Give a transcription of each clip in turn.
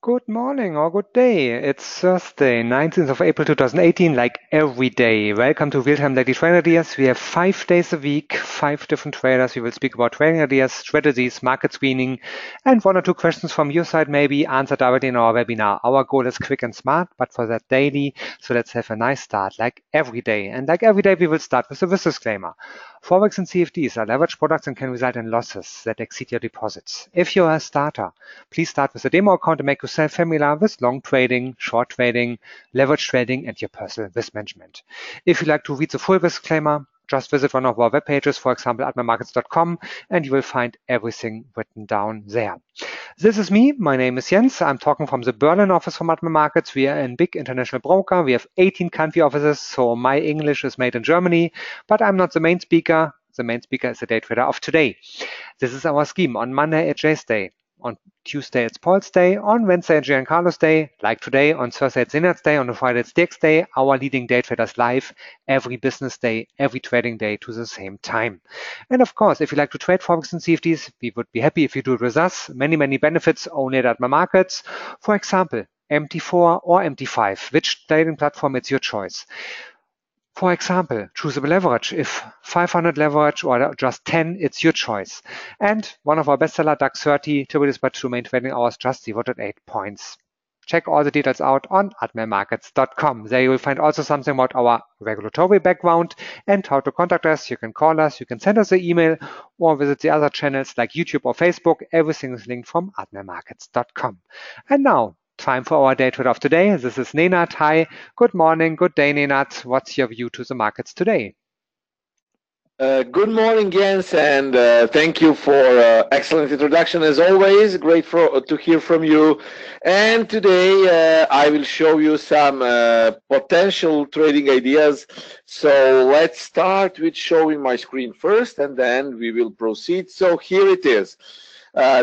Good morning or good day. It's Thursday, 19th of April 2018, like every day. Welcome to Real-Time Daily Trading Ideas. We have 5 days a week, 5 different traders. We will speak about trading ideas, strategies, market screening, and 1 or 2 questions from your side maybe answered directly in our webinar. Our goal is quick and smart, but for that daily. So let's have a nice start, like every day. And like every day, we will start with a disclaimer. Forex and CFDs are leveraged products and can result in losses that exceed your deposits. If you're a starter, please start with a demo account and make yourself familiar with long trading, short trading, leverage trading, and your personal risk management. If you'd like to read the full disclaimer, just visit one of our web pages, for example, admiralmarkets.com, and you will find everything written down there. This is me. My name is Jens. I'm talking from the Berlin office from Admiral Markets. We are a big international broker. We have 18 country offices, so my English is made in Germany, but I'm not the main speaker. The main speaker is the day trader of today. This is our scheme. On Monday, it's Jay's day. On Tuesday, it's Paul's day. On Wednesday, it's Giancarlo's day, like today. On Thursday, it's Nenad's day. On Friday, it's Dirk's day. Our leading day traders live every business day, every trading day to the same time. And of course, if you like to trade Forex and CFDs, we would be happy if you do it with us. Many benefits only at Admiral Markets. For example, MT4 or MT5, which trading platform, it's your choice. For example, choosable leverage. If 500 leverage or just 10, it's your choice. And one of our bestseller, DAX 30, typically but 2 main trading hours, just 0.8 points. Check all the details out on admiralmarkets.com. There you will find also something about our regulatory background and how to contact us. You can call us, you can send us an email, or visit the other channels like YouTube or Facebook. Everything is linked from admiralmarkets.com. And now, time for our day trade of today. This is Nenad. Hi, good morning, good day, Nenad. What's your view to the markets today? Good morning, Jens, and thank you for excellent introduction as always. Great to hear from you. And today I will show you some potential trading ideas. So let's start with showing my screen first, and then we will proceed. So here it is.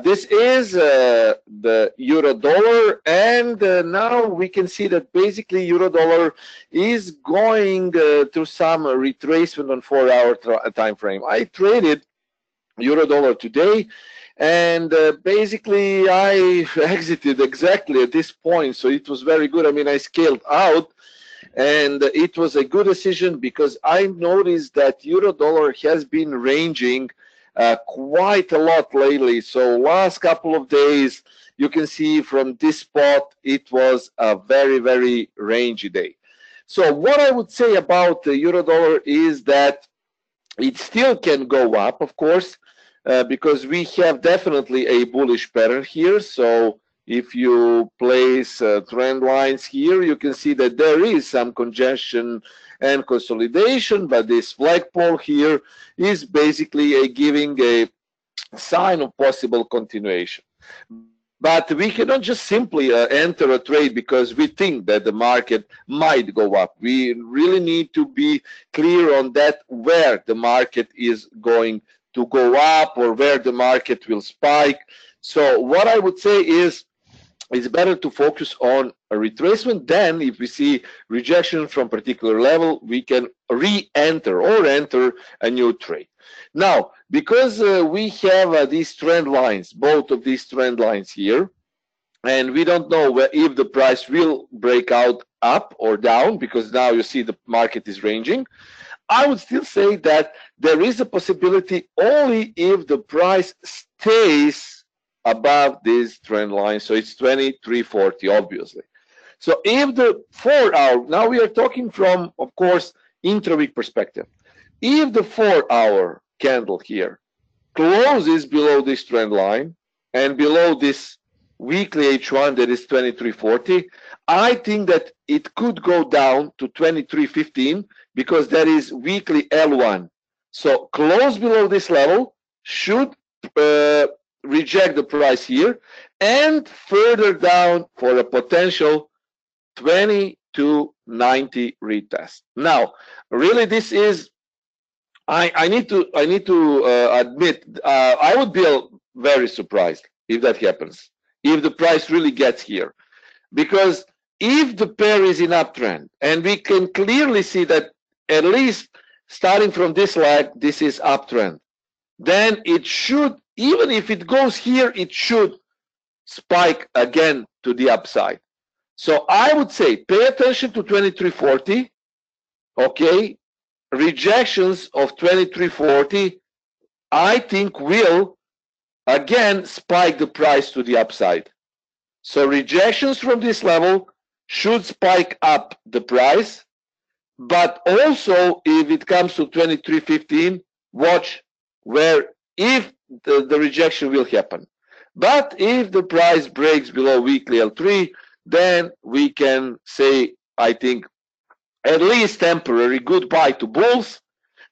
This is the euro dollar, and now we can see that basically euro dollar is going through some retracement on 4-hour time frame. I traded euro dollar today, and basically I exited exactly at this point, so it was very good. I mean, I scaled out, and it was a good decision because I noticed that euro dollar has been ranging quite a lot lately. So last couple of days, you can see from this spot, it was a very rangy day. So what I would say about the euro dollar is that it still can go up, of course, because we have definitely a bullish pattern here. So if you place trend lines here, you can see that there is some congestion and consolidation, but this flagpole here is basically giving a sign of possible continuation. But we cannot just simply enter a trade because we think that the market might go up. We really need to be clear on that, where the market is going to go up or where the market will spike. So what I would say is, it's better to focus on a retracement. Then if we see rejection from particular level, we can re-enter or enter a new trade. Now, because we have these trend lines, both of these trend lines here, and we don't know if the price will break out up or down, because now you see the market is ranging, I would still say that there is a possibility only if the price stays above this trend line. So it's 2340, obviously. So if the 4-hour, now we are talking from, of course, intra-week perspective. If the 4-hour candle here closes below this trend line and below this weekly H1 that is 2340, I think that it could go down to 2315 because that is weekly L1. So close below this level should reject the price here and further down for a potential 2290 retest. Now, really, this is I need to admit I would be very surprised if that happens, if the price really gets here, because if the pair is in uptrend and we can clearly see that at least starting from this leg, this is uptrend, then it should, even if it goes here, it should spike again to the upside. So I would say pay attention to 2340. Okay, rejections of 2340, I think will again spike the price to the upside. So rejections from this level should spike up the price, but also if it comes to 2315, watch where if the rejection will happen. But if the price breaks below weekly L3, then we can say, I think, at least temporary goodbye to bulls.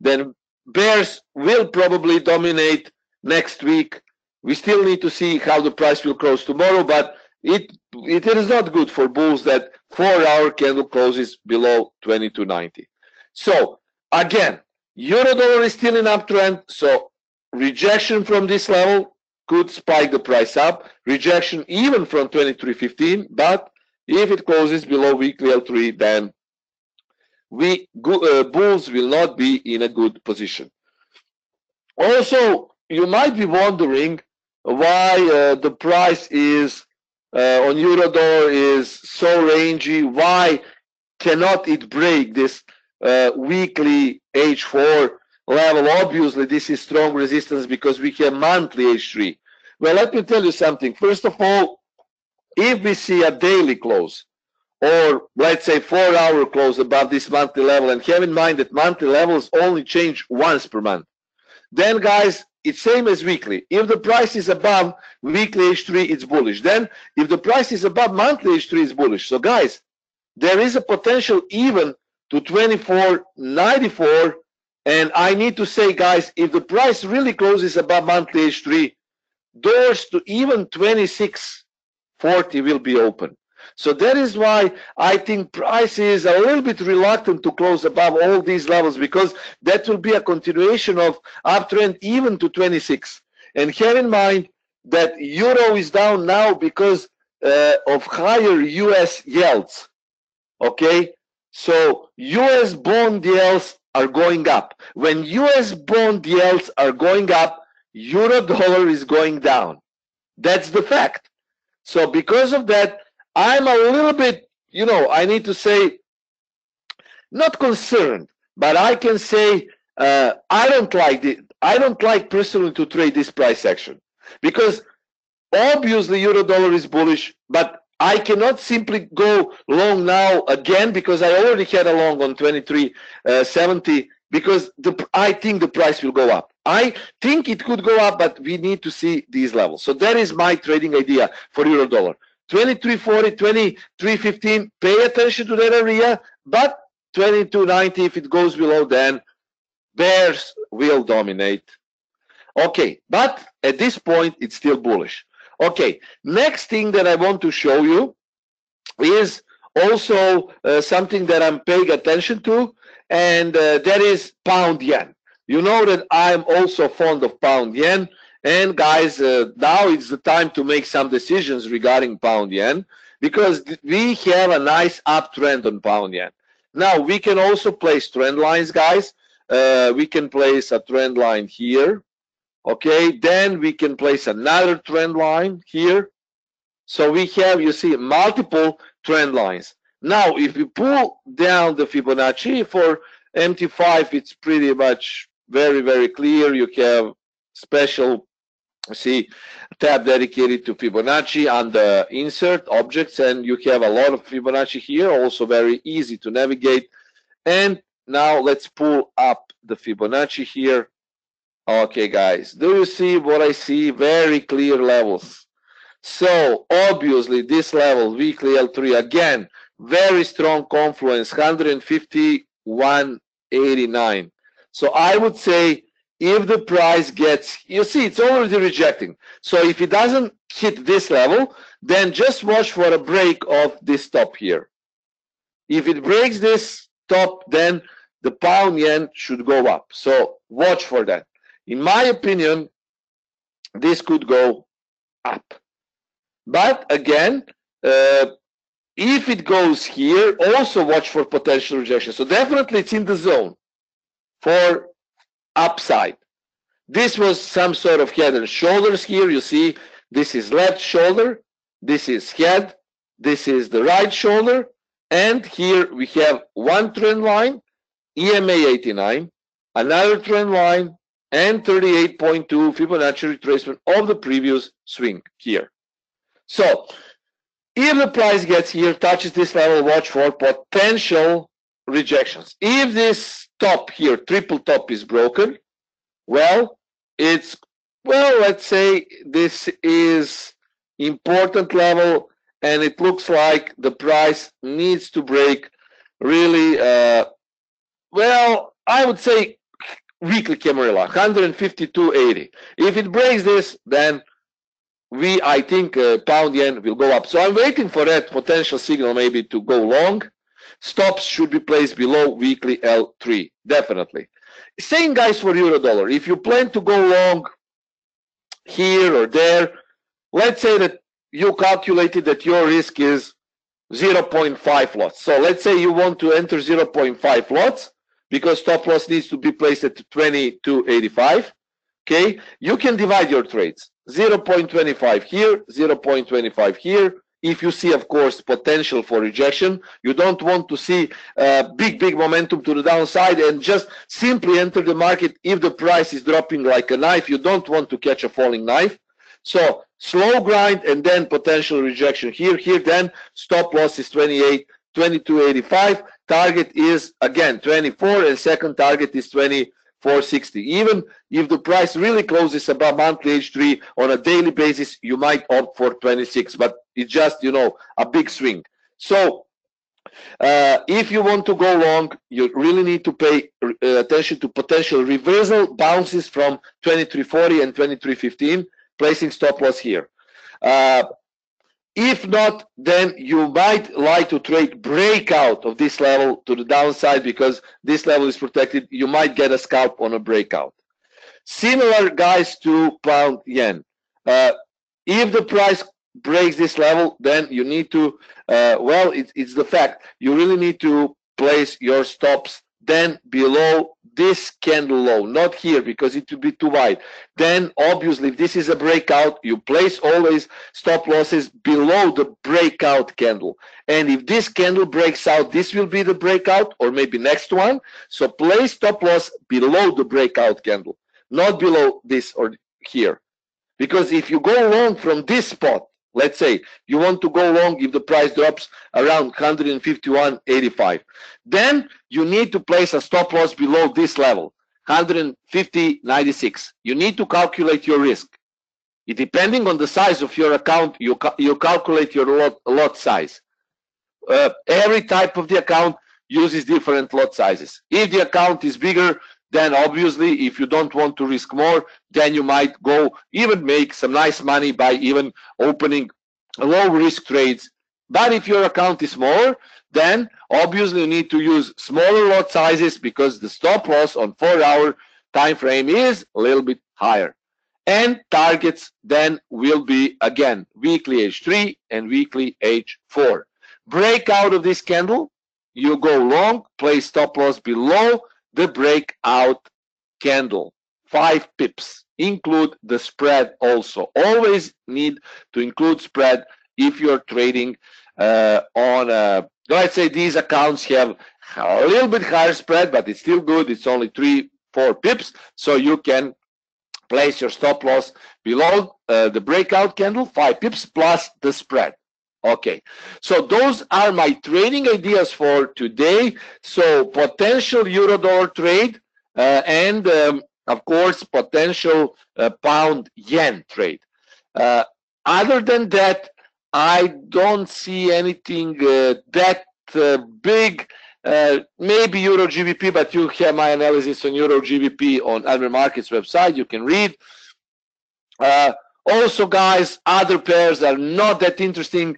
Then bears will probably dominate next week. We still need to see how the price will close tomorrow, but it is not good for bulls that 4-hour candle closes below 2290. So again, euro dollar is still in uptrend, so rejection from this level could spike the price up. Rejection even from 2315, but if it closes below weekly L3, then bulls will not be in a good position. Also, you might be wondering why the price is on euro dollar is so rangy. Why cannot it break this weekly H4 level? Obviously, this is strong resistance because we have monthly H3. Well, let me tell you something. First of all, if we see a daily close, or let's say 4-hour close above this monthly level, and have in mind that monthly levels only change once per month, then guys, it's same as weekly. If the price is above weekly H3, it's bullish. Then if the price is above monthly H3, it's bullish. So guys, there is a potential even to 24.94, and I need to say, guys, if the price really closes above monthly H3, doors to even 26.40 will be open. So that is why I think price is a little bit reluctant to close above all these levels, because that will be a continuation of uptrend even to 26. And have in mind that euro is down now because of higher US yields. Okay, so US bond yields are going up. When US bond yields are going up, euro dollar is going down. That's the fact. So because of that, I'm a little bit, I need to say, not concerned, but I can say I don't like personally to trade this price action, because obviously euro dollar is bullish, but I cannot simply go long now again, because I already had a long on 23.70, because I think the price will go up. I think it could go up, but we need to see these levels. So that is my trading idea for euro dollar. 23.40, 23.15, pay attention to that area, but 22.90, if it goes below, then bears will dominate. Okay, but at this point, it's still bullish. Okay, next thing that I want to show you is also something that I'm paying attention to, and that is pound yen. You know that I'm also fond of pound yen. And guys, now it's the time to make some decisions regarding pound yen, because we have a nice uptrend on pound yen. Now, we can also place trend lines, guys. We can place a trend line here. Okay, then we can place another trend line here. So we have, you see, multiple trend lines. Now, if we pull down the Fibonacci for MT5, it's pretty much very, very clear. You have special, see, tab dedicated to Fibonacci on the insert objects, and you have a lot of Fibonacci here, also very easy to navigate. And now let's pull up the Fibonacci here. Okay, guys, do you see what I see? Very clear levels. So obviously this level, weekly L3, again, very strong confluence, 151.89. So I would say, if the price gets, you see, it's already rejecting. So if it doesn't hit this level, then just watch for a break of this top here. If it breaks this top, then the pound yen should go up. So watch for that. In my opinion, this could go up. But again, if it goes here, also watch for potential rejection. So definitely it's in the zone for upside. This was some sort of head and shoulders here. You see, this is left shoulder. this is head, this is the right shoulder, and here we have one trend line, EMA 89, another trend line, and 38.2 Fibonacci retracement of the previous swing here. So if the price gets here, touches this level, watch for potential rejections. If this top here, triple top, is broken, well, let's say this is important level, and it looks like the price needs to break really, well, I would say weekly Camarilla, 152.80. If it breaks this, then I think pound yen will go up. So I'm waiting for that potential signal maybe to go long. Stops should be placed below weekly L3, definitely. Same guys for euro dollar. If you plan to go long here or there, let's say that you calculated that your risk is 0.5 lots. So let's say you want to enter 0.5 lots because stop loss needs to be placed at 22.85. Okay, you can divide your trades. 0.25 here, 0.25 here. If you see, of course, potential for rejection, you don't want to see big momentum to the downside and just simply enter the market if the price is dropping like a knife. You don't want to catch a falling knife. So slow grind and then potential rejection here. Then stop loss is 22.85. Target is again 24, and second target is 24.60. Even if the price really closes above monthly H3 on a daily basis, you might opt for 26, but it's just, you know, a big swing. So if you want to go long, you really need to pay attention to potential reversal bounces from 23.40 and 23.15, placing stop loss here. If not, then you might like to trade breakout of this level to the downside because this level is protected. You might get a scalp on a breakout. Similar, guys, to pound yen. If the price breaks this level, then you need to, well, it's the fact. You really need to place your stops then below this candle low, not here because it would be too wide. Then obviously if this is a breakout, you place always stop losses below the breakout candle. And if this candle breaks out, this will be the breakout or maybe next one. So place stop loss below the breakout candle, not below this or here. Because if you go long from this spot, let's say you want to go long if the price drops around 151.85, then you need to place a stop loss below this level, 150.96. You need to calculate your risk. Depending on the size of your account, you calculate your lot size. Every type of the account uses different lot sizes. If the account is bigger, then obviously if you don't want to risk more, then you might go even make some nice money by even opening low risk trades. But if your account is smaller, then obviously you need to use smaller lot sizes because the stop loss on 4-hour time frame is a little bit higher. And targets then will be again weekly H3 and weekly H4. Breakout of this candle, you go long, place stop loss below the breakout candle, 5 pips. Include the spread also. Always need to include spread if you're trading on, let's say these accounts have a little bit higher spread, but it's still good. It's only 3-4 pips, so you can place your stop loss below the breakout candle, 5 pips plus the spread. Okay, so those are my trading ideas for today. So potential euro dollar trade and of course potential pound yen trade. Other than that, I don't see anything that big. Maybe euro GBP, but you have my analysis on euro GBP on Admiral Markets website. You can read. Also, guys, other pairs are not that interesting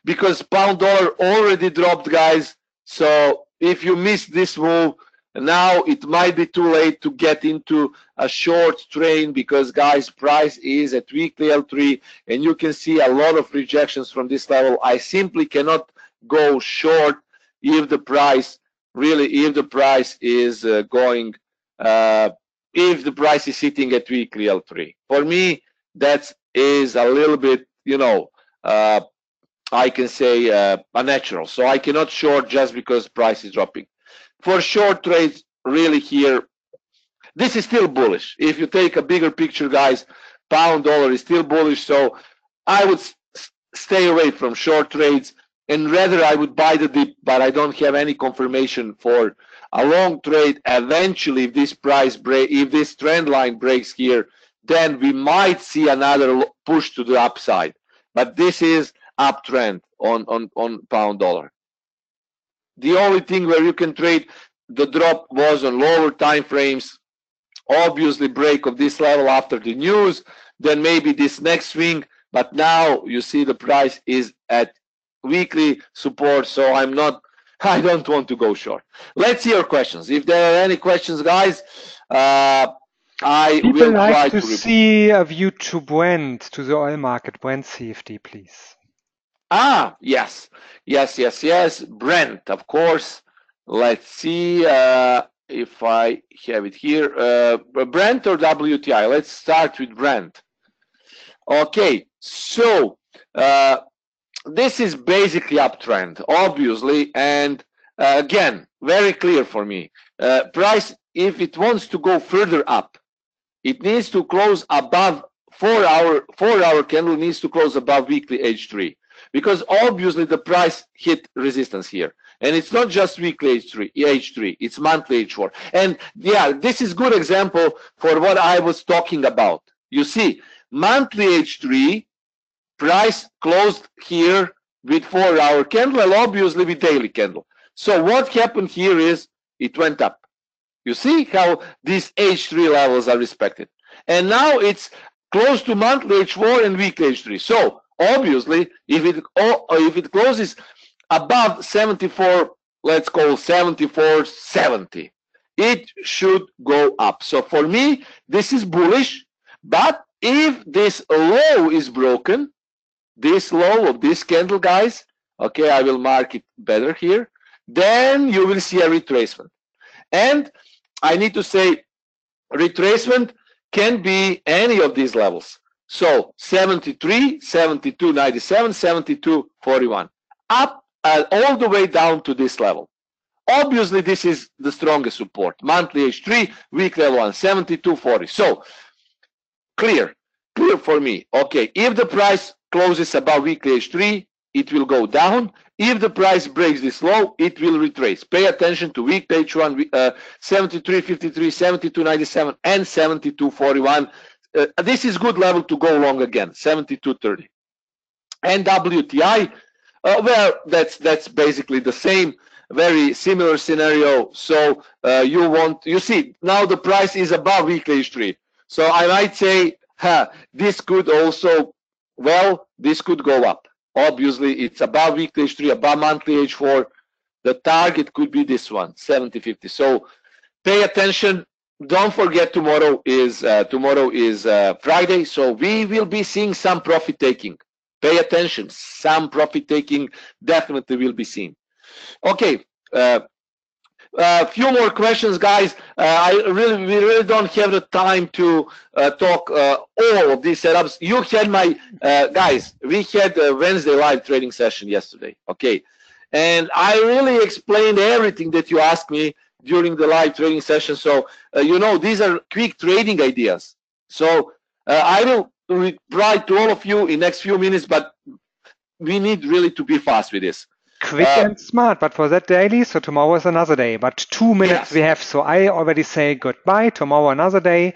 because pound dollar already dropped, guys. So if you miss this move, now it might be too late to get into a short trade because, guys, price is at weekly L3 and you can see a lot of rejections from this level. I simply cannot go short if the price really, if the price is going, if the price is sitting at weekly L3. For me, that is a little bit, you know, I can say unnatural. So I cannot short just because price is dropping. For short trades, really here, this is still bullish. If you take a bigger picture, guys, pound dollar is still bullish. So I would stay away from short trades, and rather I would buy the dip, but I don't have any confirmation for a long trade. Eventually, if this price break, if this trend line breaks here, then we might see another push to the upside. But this is uptrend on pound dollar. The only thing where you can trade the drop was on lower time frames. Obviously, break of this level after the news, then maybe this next swing. But now you see the price is at weekly support, so I don't want to go short. Let's see your questions. If there are any questions, guys, I will try to see a view to Brent, to the oil market, Brent CFD, please. Yes. Brent, of course. Let's see if I have it here. Brent or WTI? Let's start with Brent. Okay, so this is basically uptrend, obviously, and again, very clear for me. Price, if it wants to go further up, it needs to close above 4-hour candle needs to close above weekly H3, because obviously the price hit resistance here. And it's not just weekly H3, it's monthly H4. And yeah, this is good example for what I was talking about. You see, monthly H3, price closed here with 4-hour candle and obviously with daily candle. So what happened here is it went up. You see how these H3 levels are respected. And now it's close to monthly H4 and weekly H3. So obviously, if it closes above 74, let's call 74.70, it should go up. So for me, this is bullish. But if this low is broken, this low of this candle, guys, okay, I will mark it better here, then you will see a retracement. And I need to say retracement can be any of these levels. So 73, 72, 97, 72, 41. Up all the way down to this level. Obviously, this is the strongest support. Monthly H3, weekly L1, 72, 40. So clear for me. Okay, if the price closes above weekly H3, it will go down. If the price breaks this low, it will retrace. Pay attention to weekly H1, 73.53, 72.97, and 72.41. This is good level to go long again, 72.30. And WTI, well, that's basically the same, very similar scenario. So you see, now the price is above weekly H3. So I might say, this could also, well, this could go up. Obviously, it's above weekly H3, above monthly H4. The target could be this one, 70.50. So pay attention. Don't forget tomorrow is Friday. So we will be seeing some profit taking. Pay attention. Some profit taking definitely will be seen. Okay. A few more questions, guys. We really don't have the time to talk all of these setups. You had my guys. We had a Wednesday live trading session yesterday. Okay, and I really explained everything that you asked me during the live trading session. So you know, these are quick trading ideas. So I will reply to all of you in next few minutes, but we need really to be fast with this. Quick and smart, but for that daily, so tomorrow is another day. But 2 minutes we have, so I already say goodbye. Tomorrow another day.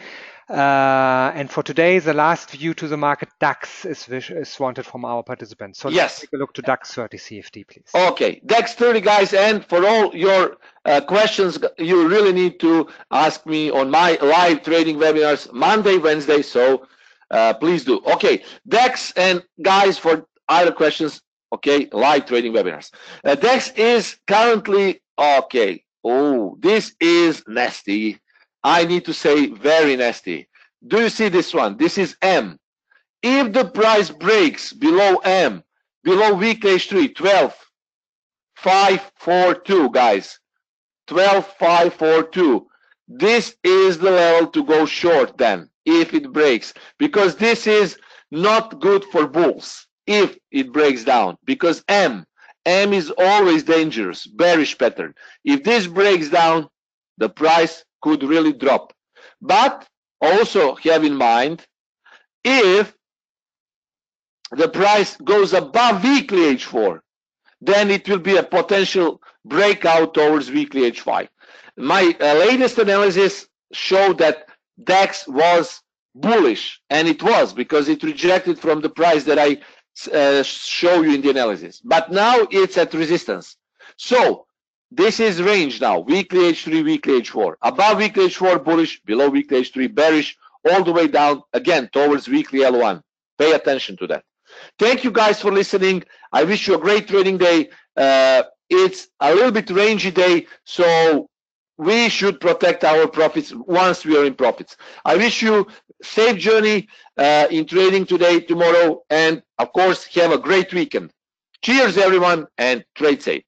And for today, the last view to the market DAX is wanted from our participants. So let's take a look to DAX 30 CFD, please. Okay, DAX 30, guys, and for all your questions, you really need to ask me on my live trading webinars Monday, Wednesday. So please do. Okay, DAX, and guys, for other questions. Okay, live trading webinars. DAX is currently, okay, oh, this is nasty. I need to say very nasty. Do you see this one? This is M. If the price breaks below M, below weekly H3, 12.542, guys, 12.542. This is the level to go short then, if it breaks, because this is not good for bulls. if it breaks down, because M is always dangerous, bearish pattern. If this breaks down, the price could really drop. But also have in mind, if the price goes above weekly H4, then it will be a potential breakout towards weekly H5. My latest analysis showed that DAX was bullish, and it was, because it rejected from the price that I show you in the analysis. But now it's at resistance. So this is range now, weekly H3, weekly H4. Above weekly H4 bullish, below weekly H3 bearish, all the way down again towards weekly L1. Pay attention to that. Thank you guys for listening. I wish you a great trading day. It's a little bit rangy day, so we should protect our profits once we are in profits. I wish you safe journey in trading today, tomorrow, and of course have a great weekend. Cheers everyone, and trade safe.